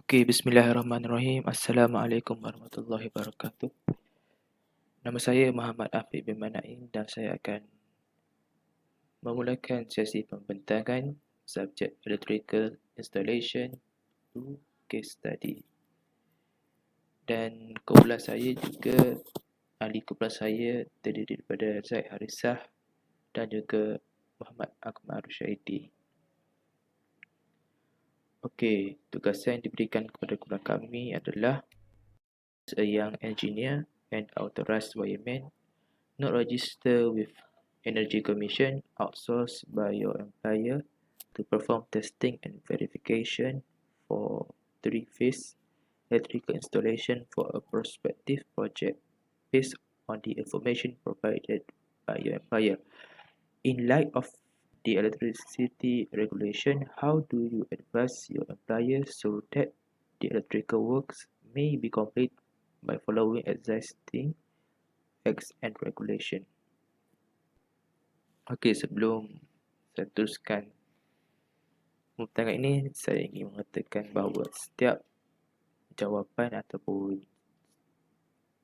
Okey, bismillahirrahmanirrahim. Assalamualaikum warahmatullahi wabarakatuh. Nama saya Muhammad Afiq bin Manaim dan saya akan memulakan sesi pembentangan subjek Electrical Installation 2 Case Study. Dan kumpulan saya juga, ahli kumpulan saya terdiri daripada Zaid Harisah dan juga Muhammad Akmal Rushaidi. Okey, tugasan yang diberikan kepada kumpulan kami adalah a young engineer and authorized wireman not registered with Energy Commission, outsourced by your employer to perform testing and verification for three-phase electrical installation for a prospective project based on the information provided by your employer. In light of the electricity regulation, how do you advise your employer so that the electrical works may be complete by following existing acts and regulation? Okey, sebelum saya teruskan pembentangan ini, saya ingin mengatakan bahawa setiap jawapan ataupun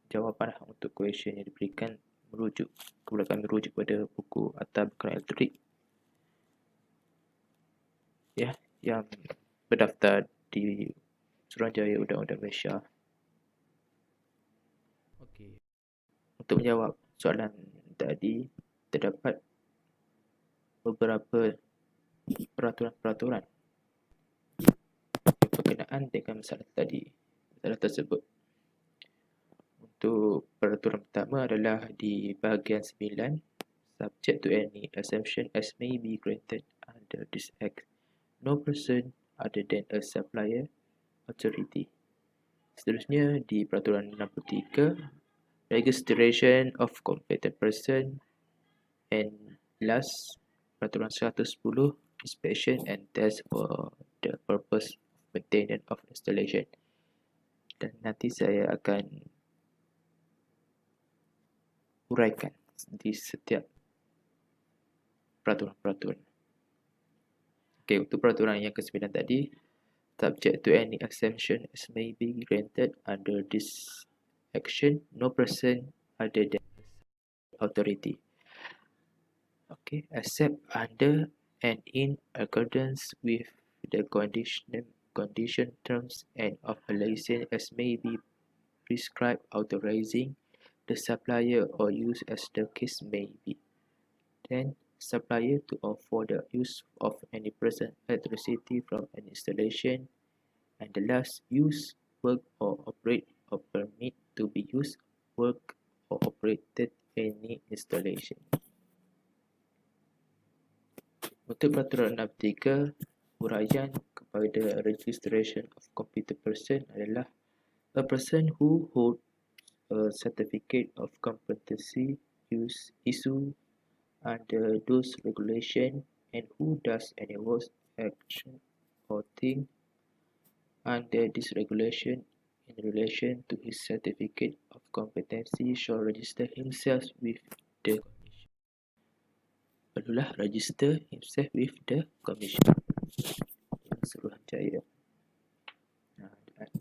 jawapan untuk question yang diberikan kami merujuk pada buku Atar Berkenan Elektrik yang berdaftar di Suruhanjaya Undang-Undang Malaysia. Okey. Untuk menjawab soalan tadi, terdapat beberapa peraturan-peraturan yang berkenaan dengan masalah tersebut. Untuk peraturan pertama adalah di bahagian 9, subject to any exemption as may be granted under this act, no person other than a supplier authority. Seterusnya di peraturan 63, registration of competent person, and last peraturan 110, inspection and test for the purpose of maintenance of installation. Dan nanti saya akan uraikan di setiap peraturan-peraturan. Okey, untuk peraturan yang ke-9 tadi, subject to any exemption as may be granted under this action, no person other than authority. Okay, except under and in accordance with the condition terms and of a license as may be prescribed authorizing the supplier or use as the case may be. Then supplier to offer the use of any present electricity from an installation, and the last use, work or operate or permit to be used, work or operated any installation. Untuk peraturan 63, huraian kepada registration of competent person adalah a person who holds a certificate of competency issue under those regulation and who does any work, action or thing under this regulation in relation to his certificate of competency shall register himself with the commission. Perlulah register himself with the commission. Suruhanjaya.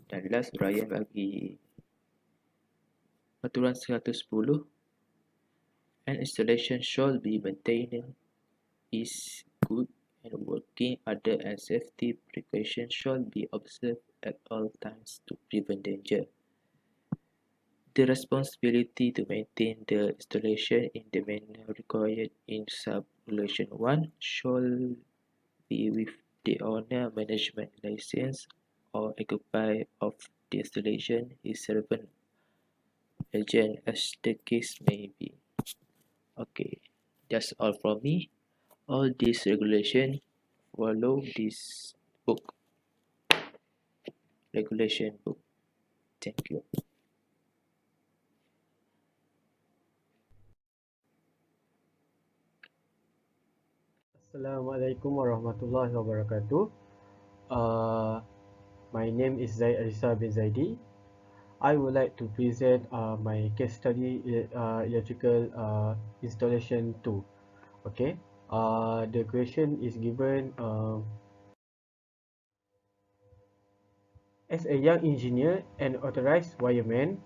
Dan last huraian bagi peraturan 110, an installation shall be maintained is good and working order and safety precautions shall be observed at all times to prevent danger. The responsibility to maintain the installation in the manner required in sub-regulation 1 shall be with the owner management license or occupier of the installation, his servant, agent as the case may be. Okay, that's all from me. All these regulations follow this book, regulation book. Thank you. Assalamualaikum warahmatullahi wabarakatuh. My name is Zaid Arisa bin Zaidi. I would like to present my case study electrical installation 2. Okay. The question is given. as a young engineer and authorized wireman,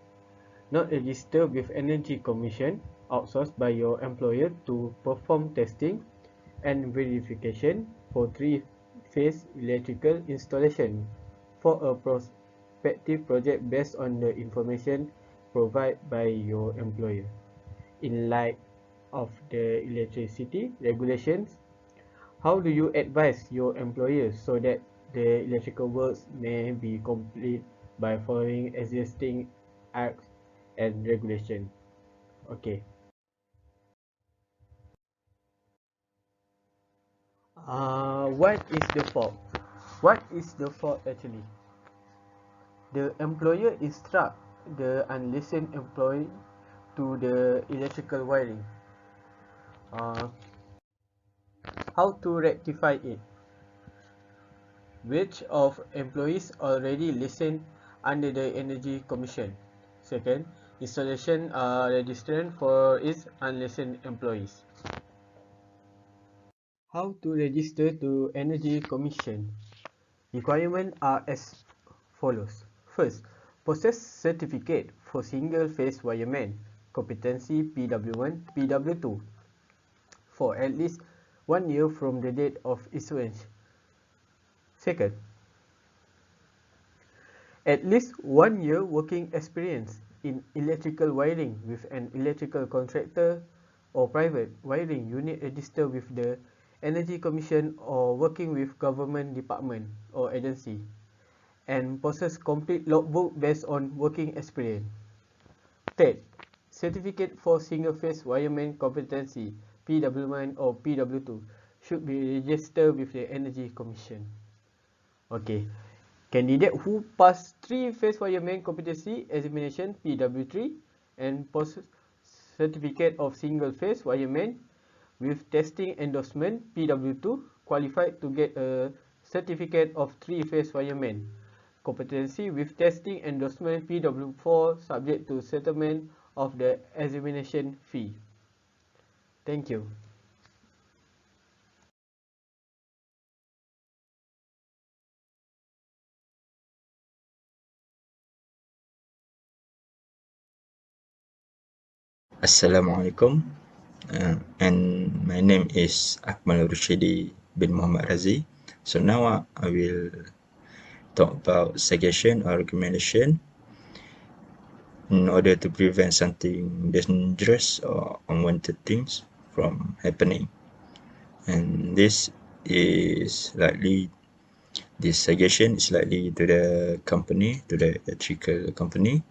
not registered with Energy Commission, outsourced by your employer to perform testing and verification for three-phase electrical installation for a prospective project based on the information provided by your employer. In light of the electricity regulations, how do you advise your employer so that the electrical works may be complete by following existing acts and regulation? Okay. What is the fault? What is the fault actually? The employer instruct the unlicensed employee to the electrical wiring. Uh, how to rectify it? Which of employees already licensed under the Energy Commission? Second, installation registered for its unlicensed employees. How to register to Energy Commission? Requirements are as follows. First, possess certificate for single-phase wireman, competency PW1, PW2, for at least 1 year from the date of issuance. Second, at least 1 year working experience in electrical wiring with an electrical contractor or private wiring unit registered with the Energy Commission or working with government department or agency, and possess complete logbook based on working experience. Third, certificate for single-phase wireman competency PW1 or PW2 should be registered with the Energy Commission. Okay, candidate who passed three-phase wireman competency examination PW3 and possess certificate of single-phase wireman with testing endorsement PW2 qualified to get a certificate of three-phase wireman competency with testing endorsement PW4 subject to settlement of the examination fee. Thank you. Assalamualaikum, and my name is Akmal Rushidi bin Muhammad Razi. So now I will talk about suggestion or recommendation in order to prevent something dangerous or unwanted things from happening. And this suggestion is likely to the company, to the electrical company.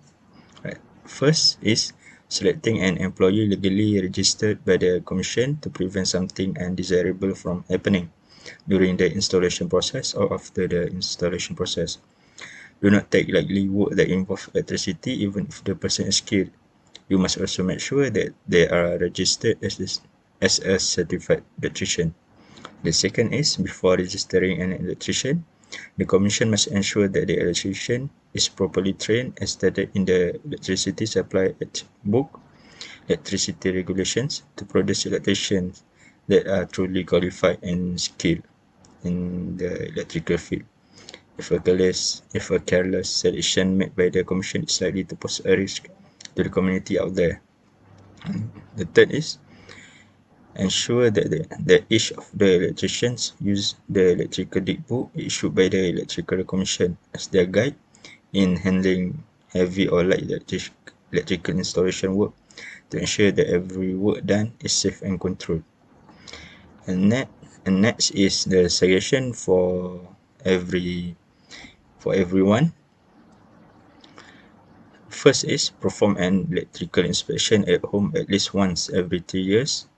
Right. First is selecting an employee legally registered by the Commission to prevent something undesirable from happening during the installation process or after the installation process. Do not take lightly work that involves electricity, even if the person is skilled. You must also make sure that they are registered as a certified electrician. The second is, before registering an electrician, the Commission must ensure that the electrician is properly trained as stated in the Electricity Supply Act book, Electricity Regulations, to produce electricians that are truly qualified and skilled in the electrical field. If a careless selection made by the Commission is likely to pose a risk to the community out there. The third is, ensure that each of the electricians use the electrical dig book issued by the Electrical Commission as their guide in handling heavy or light electrical installation work to ensure that every work done is safe and controlled. And next is the suggestion for everyone. First is perform an electrical inspection at home at least once every 3 years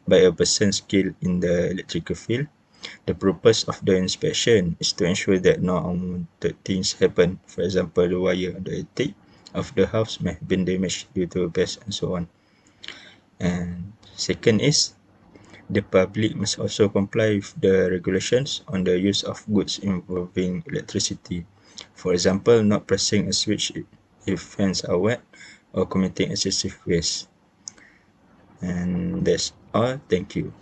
by a person skilled in the electrical field. The purpose of the inspection is to ensure that no unwanted things happen. For example, the wire or the attic of the house may have been damaged due to a pest and so on. And second is, the public must also comply with the regulations on the use of goods involving electricity. For example, not pressing a switch if fans are wet or committing excessive waste. And that's all. Thank you.